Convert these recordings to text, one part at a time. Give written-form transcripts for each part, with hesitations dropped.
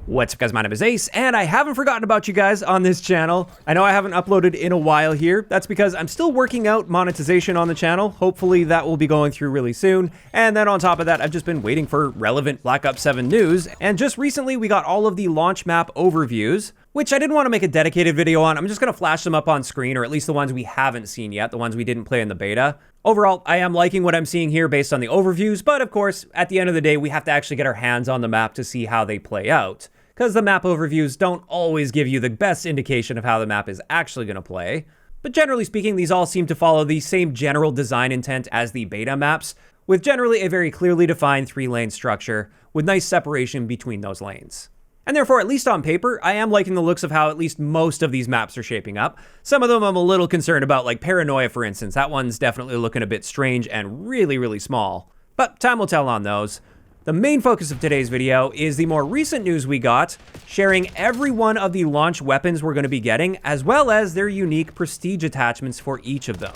What's up guys, my name is Ace, and I haven't forgotten about you guys on this channel. I know I haven't uploaded in a while here. That's because I'm still working out monetization on the channel. Hopefully that will be going through really soon. And then on top of that, I've just been waiting for relevant Black Ops 7 news. And just recently we got all of the launch map overviews, which I didn't want to make a dedicated video on. I'm just going to flash them up on screen, or at least the ones we haven't seen yet, the ones we didn't play in the beta. Overall, I am liking what I'm seeing here based on the overviews, but of course, at the end of the day, we have to actually get our hands on the map to see how they play out, because the map overviews don't always give you the best indication of how the map is actually going to play. But generally speaking, these all seem to follow the same general design intent as the beta maps, with generally a very clearly defined 3-lane structure, with nice separation between those lanes. And therefore, at least on paper, I am liking the looks of how at least most of these maps are shaping up. Some of them I'm a little concerned about, like Paranoia, for instance. That one's definitely looking a bit strange and really, really small. But time will tell on those. The main focus of today's video is the more recent news we got, sharing every one of the launch weapons we're going to be getting, as well as their unique prestige attachments for each of them.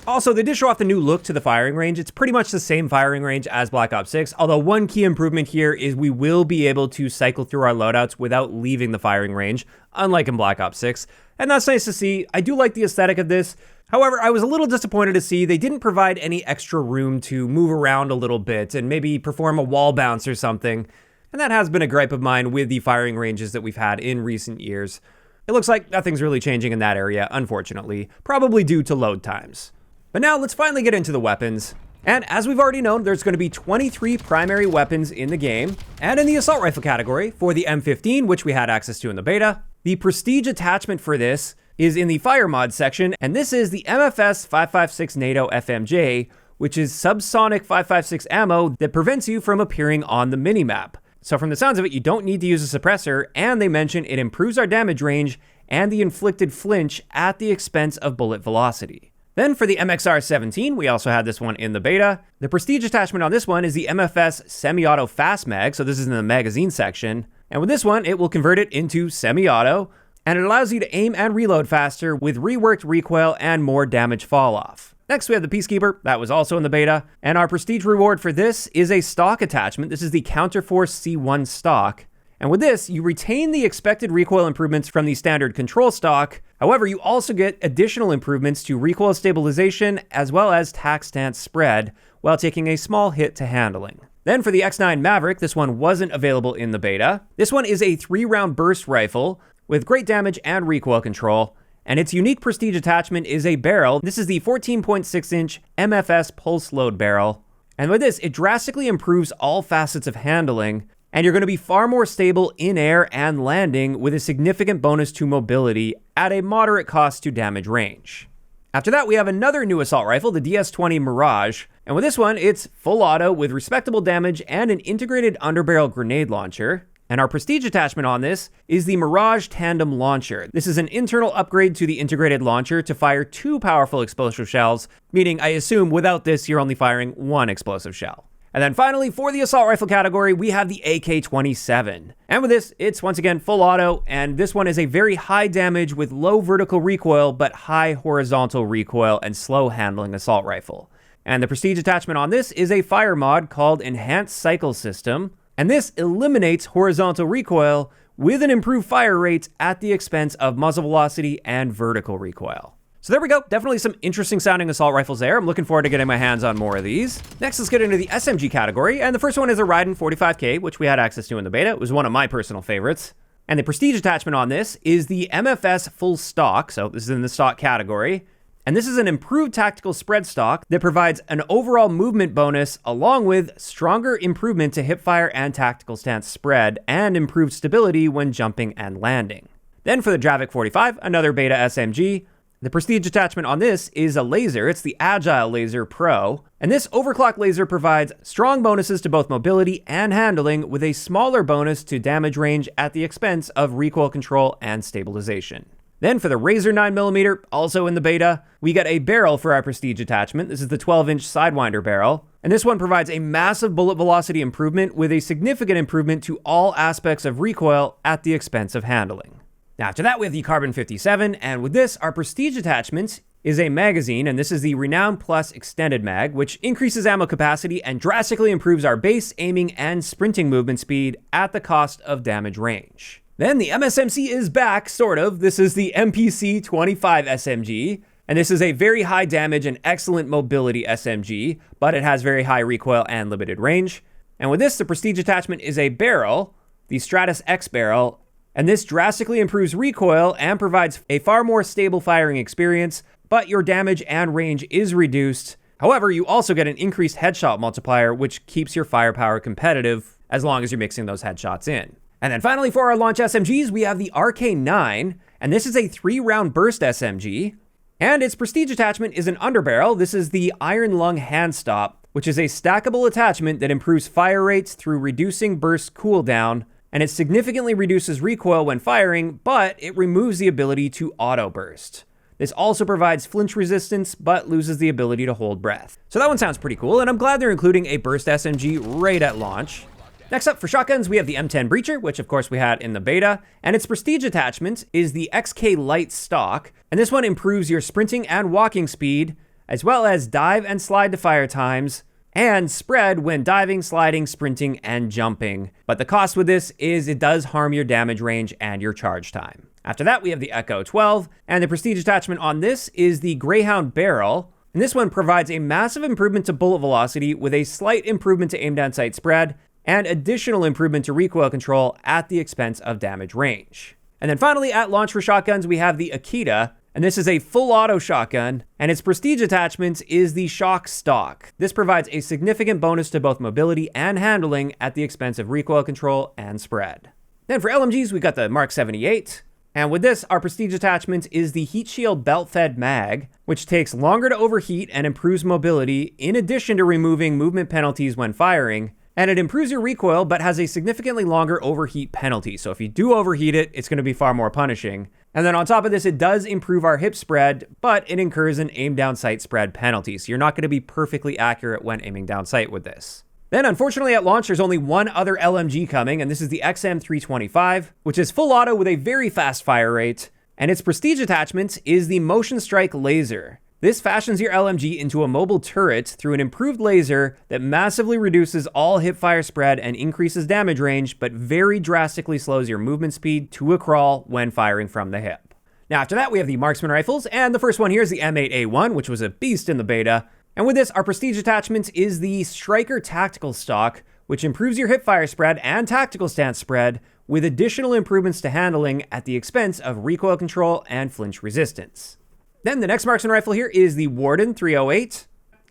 Also, they did show off the new look to the firing range. It's pretty much the same firing range as Black Ops 6, although one key improvement here is we will be able to cycle through our loadouts without leaving the firing range, unlike in Black Ops 6, and that's nice to see. I do like the aesthetic of this. However, I was a little disappointed to see they didn't provide any extra room to move around a little bit and maybe perform a wall bounce or something, and that has been a gripe of mine with the firing ranges that we've had in recent years. It looks like nothing's really changing in that area, unfortunately, probably due to load times. But now let's finally get into the weapons. And as we've already known, there's going to be 23 primary weapons in the game. And in the assault rifle category, for the M15, which we had access to in the beta, the prestige attachment for this is in the fire mod section, and this is the MFS 556 NATO FMJ, which is subsonic 556 ammo that prevents you from appearing on the minimap. So from the sounds of it, you don't need to use a suppressor, and they mention it improves our damage range and the inflicted flinch at the expense of bullet velocity. Then for the MXR-17, we also had this one in the beta. The prestige attachment on this one is the MFS semi-auto fast mag, so this is in the magazine section. And with this one, it will convert it into semi-auto, and it allows you to aim and reload faster with reworked recoil and more damage fall off. Next, we have the Peacekeeper. That was also in the beta. And our prestige reward for this is a stock attachment. This is the Counterforce C1 stock. And with this, you retain the expected recoil improvements from the standard control stock. However, you also get additional improvements to recoil stabilization as well as tac stance spread while taking a small hit to handling. Then for the X9 Maverick, this one wasn't available in the beta. This one is a 3-round burst rifle with great damage and recoil control. And its unique prestige attachment is a barrel. This is the 14.6-inch MFS pulse load barrel. And with this, it drastically improves all facets of handling, and you're going to be far more stable in air and landing with a significant bonus to mobility at a moderate cost to damage range. After that, we have another new assault rifle, the DS-20 Mirage. And with this one, it's full auto with respectable damage and an integrated underbarrel grenade launcher. And our prestige attachment on this is the Mirage Tandem Launcher. This is an internal upgrade to the integrated launcher to fire 2 powerful explosive shells, meaning I assume without this, you're only firing 1 explosive shell. And then finally, for the assault rifle category, we have the AK-27. And with this, it's once again full auto, and this one is a very high damage with low vertical recoil, but high horizontal recoil and slow handling assault rifle. And the prestige attachment on this is a fire mod called Enhanced Cycle System, and this eliminates horizontal recoil with an improved fire rate at the expense of muzzle velocity and vertical recoil. So there we go. Definitely some interesting sounding assault rifles there. I'm looking forward to getting my hands on more of these. Next, let's get into the SMG category. And the first one is a Raiden 45K, which we had access to in the beta. It was one of my personal favorites. And the prestige attachment on this is the MFS full stock. So this is in the stock category. And this is an improved tactical spread stock that provides an overall movement bonus along with stronger improvement to hipfire and tactical stance spread and improved stability when jumping and landing. Then for the Dravik 45, another beta SMG. The prestige attachment on this is a laser. It's the Agile Laser Pro. And this overclock laser provides strong bonuses to both mobility and handling with a smaller bonus to damage range at the expense of recoil control and stabilization. Then for the Razor 9mm, also in the beta, we get a barrel for our prestige attachment. This is the 12-inch Sidewinder barrel. And this one provides a massive bullet velocity improvement with a significant improvement to all aspects of recoil at the expense of handling. Now, after that, we have the Carbon 57, and with this, our prestige attachments is a magazine, and this is the Renown Plus Extended Mag, which increases ammo capacity and drastically improves our base, aiming, and sprinting movement speed at the cost of damage range. Then the MSMC is back, sort of. This is the MPC-25 SMG, and this is a very high damage and excellent mobility SMG, but it has very high recoil and limited range. And with this, the prestige attachment is a barrel, the Stratus X barrel, and this drastically improves recoil and provides a far more stable firing experience, but your damage and range is reduced. However, you also get an increased headshot multiplier, which keeps your firepower competitive as long as you're mixing those headshots in. And then finally, for our launch SMGs, we have the RK9, and this is a 3-round burst SMG, and its prestige attachment is an underbarrel. This is the Iron Lung Hand Stop, which is a stackable attachment that improves fire rates through reducing burst cooldown, and it significantly reduces recoil when firing, but it removes the ability to auto burst. This also provides flinch resistance, but loses the ability to hold breath. So that one sounds pretty cool, and I'm glad they're including a burst SMG right at launch. Next up for shotguns, we have the M10 Breacher, which of course we had in the beta, and its prestige attachment is the XK Light Stock, and this one improves your sprinting and walking speed, as well as dive and slide to fire times, and spread when diving, sliding, sprinting, and jumping. But the cost with this is it does harm your damage range and your charge time. After that, we have the Echo 12, and the prestige attachment on this is the Greyhound Barrel, and this one provides a massive improvement to bullet velocity with a slight improvement to aim down sight spread, and additional improvement to recoil control at the expense of damage range. And then finally, at launch for shotguns, we have the Akita, and this is a full auto shotgun, and its prestige attachment is the Shock Stock. This provides a significant bonus to both mobility and handling at the expense of recoil control and spread. Then for LMGs, we got the Mark 78, and with this, our prestige attachment is the Heat Shield Belt-Fed Mag, which takes longer to overheat and improves mobility, in addition to removing movement penalties when firing, and it improves your recoil, but has a significantly longer overheat penalty. So if you do overheat it, it's going to be far more punishing. And then on top of this, it does improve our hip spread, but it incurs an aim down sight spread penalty. So you're not going to be perfectly accurate when aiming down sight with this. Then unfortunately at launch, there's only one other LMG coming, and this is the XM325, which is full auto with a very fast fire rate. And its prestige attachment is the Motion Strike Laser. This fashions your LMG into a mobile turret through an improved laser that massively reduces all hip fire spread and increases damage range, but very drastically slows your movement speed to a crawl when firing from the hip. Now after that, we have the Marksman Rifles, and the first one here is the M8A1, which was a beast in the beta. And with this, our prestige attachment is the Striker Tactical Stock, which improves your hip fire spread and tactical stance spread, with additional improvements to handling at the expense of recoil control and flinch resistance. Then the next Marksman rifle here is the Warden 308,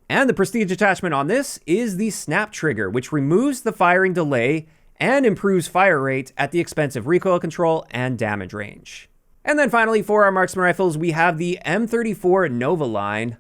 and the prestige attachment on this is the Snap Trigger, which removes the firing delay and improves fire rate at the expense of recoil control and damage range. And then finally, for our Marksman rifles, we have the M34 Nova line,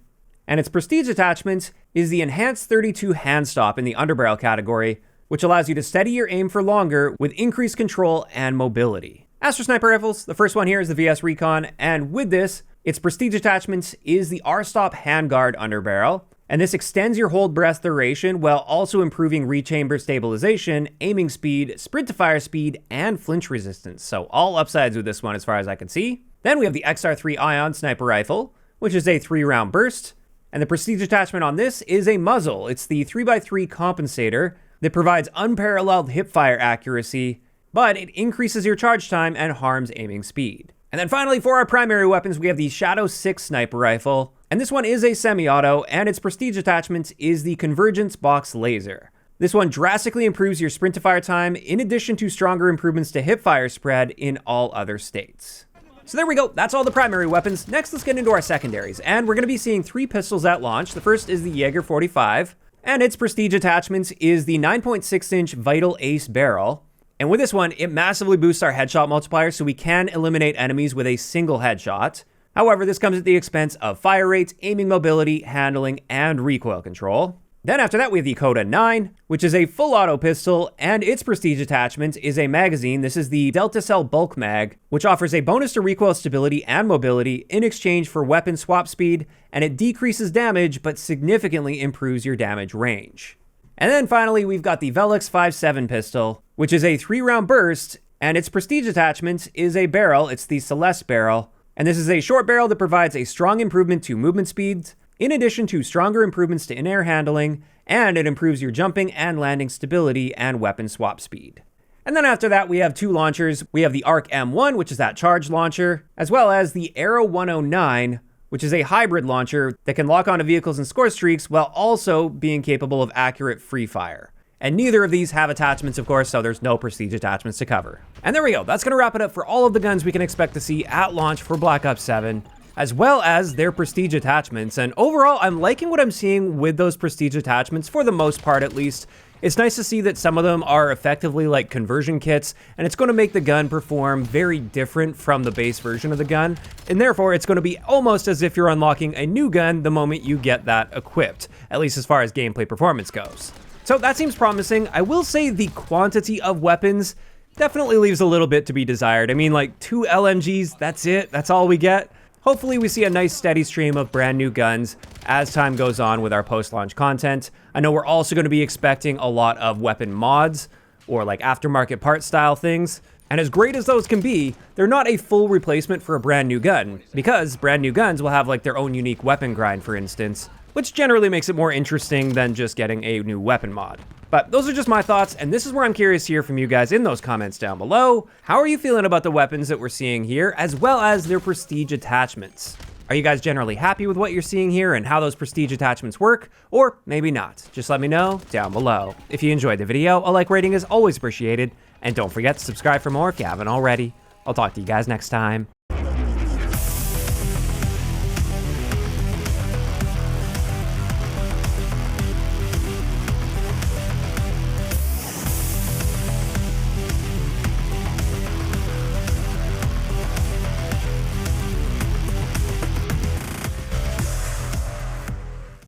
and its prestige attachment is the Enhanced 32 Hand Stop in the underbarrel category, which allows you to steady your aim for longer with increased control and mobility. As for sniper rifles, the first one here is the VS Recon, and with this, its prestige attachment is the R-Stop Handguard underbarrel, and this extends your hold breath duration while also improving rechamber stabilization, aiming speed, sprint to fire speed, and flinch resistance. So all upsides with this one as far as I can see. Then we have the XR3 Ion sniper rifle, which is a 3-round burst, and the prestige attachment on this is a muzzle. It's the 3x3 compensator that provides unparalleled hipfire accuracy, but it increases your charge time and harms aiming speed. And then finally, for our primary weapons, we have the Shadow 6 sniper rifle, and this one is a semi-auto, and its prestige attachment is the Convergence Box Laser. This one drastically improves your sprint to fire time, in addition to stronger improvements to hip fire spread in all other states. So there we go, that's all the primary weapons. Next, let's get into our secondaries, and we're going to be seeing 3 pistols at launch. The first is the Jaeger 45, and its prestige attachment is the 9.6-inch Vital Ace barrel. And with this one, it massively boosts our headshot multiplier, so we can eliminate enemies with a single headshot. However, this comes at the expense of fire rates, aiming mobility, handling, and recoil control. Then after that, we have the Coda 9, which is a full auto pistol, and its prestige attachment is a magazine. This is the Delta Cell Bulk Mag, which offers a bonus to recoil stability and mobility in exchange for weapon swap speed, and it decreases damage, but significantly improves your damage range. And then finally, we've got the Velux 5.7 pistol, which is a 3-round burst, and its prestige attachment is a barrel. It's the Celeste barrel, And this is a short barrel that provides a strong improvement to movement speeds, in addition to stronger improvements to in-air handling, and it improves your jumping and landing stability and weapon swap speed. And then after that, we have 2 launchers. We have the Arc M1, which is that charged launcher, as well as the Arrow 109, which is a hybrid launcher that can lock onto vehicles and score streaks while also being capable of accurate free fire. And neither of these have attachments, of course, so there's no prestige attachments to cover. And there we go. That's going to wrap it up for all of the guns we can expect to see at launch for Black Ops 7, as well as their prestige attachments. And overall, I'm liking what I'm seeing with those prestige attachments, for the most part at least. It's nice to see that some of them are effectively like conversion kits, and it's going to make the gun perform very different from the base version of the gun, and therefore it's going to be almost as if you're unlocking a new gun the moment you get that equipped, at least as far as gameplay performance goes. So that seems promising. I will say the quantity of weapons definitely leaves a little bit to be desired. I mean, like 2 LMGs, that's it, that's all we get. Hopefully we see a nice steady stream of brand new guns as time goes on with our post-launch content. I know we're also going to be expecting a lot of weapon mods or like aftermarket part style things. And as great as those can be, they're not a full replacement for a brand new gun, because brand new guns will have like their own unique weapon grind, for instance, which generally makes it more interesting than just getting a new weapon mod. But those are just my thoughts, and this is where I'm curious to hear from you guys in those comments down below. How are you feeling about the weapons that we're seeing here, as well as their prestige attachments? Are you guys generally happy with what you're seeing here and how those prestige attachments work? Or maybe not. Just let me know down below. If you enjoyed the video, a like rating is always appreciated, and don't forget to subscribe for more if you haven't already. I'll talk to you guys next time.